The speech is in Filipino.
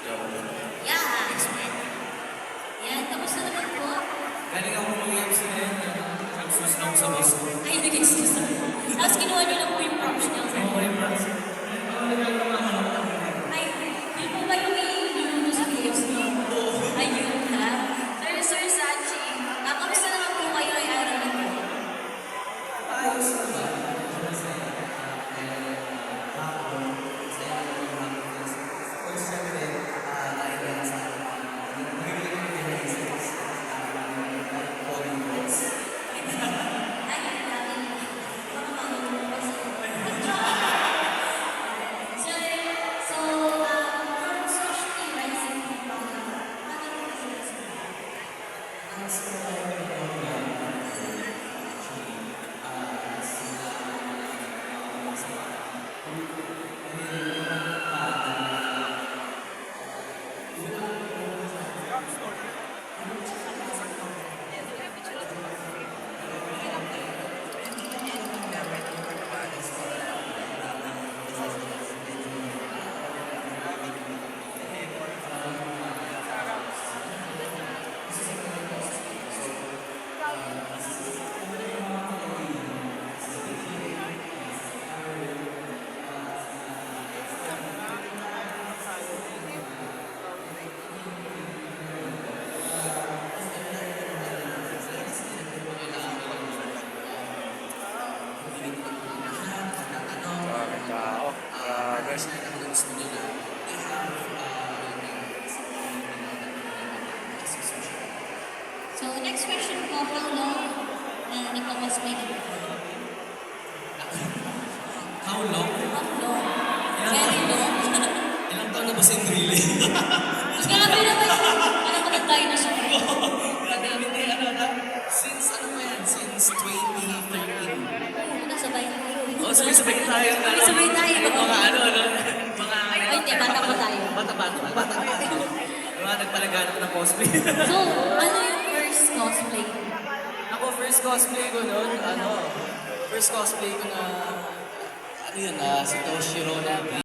Yeah. Yan, tapos na naman po. Galing ako mag-MC na yun. Nagsus na ako sa bus ko. Ay, nag-excuse na. Tapos kinuha niyo lang po yung props niya. Ako yung France. Ay, yun po ba yung inuno sa videos niyo? Ayun ha. Sir Sachi, kamusta naman po kayo ay araw na po? Ayos naman. So, next question po, how long na nagpa-cosplay na po? How long? How long? Very long? Ilang taon na ba si Enrile? Grabe naman yun. Parang mga dinosaur. Grabe, hindi, ano na? Since ano ba yan? Since 2013. Nasabay tayo. Oh, sabay-sabay tayo. Sabay tayo. Mga ano. Mga Ay, hindi, bata pa tayo. Bata. Mga nagpalaganap ng cosplay. So, ano yung first cosplay? Ako, first cosplay ko noon, first cosplay ko na, si Toshiro na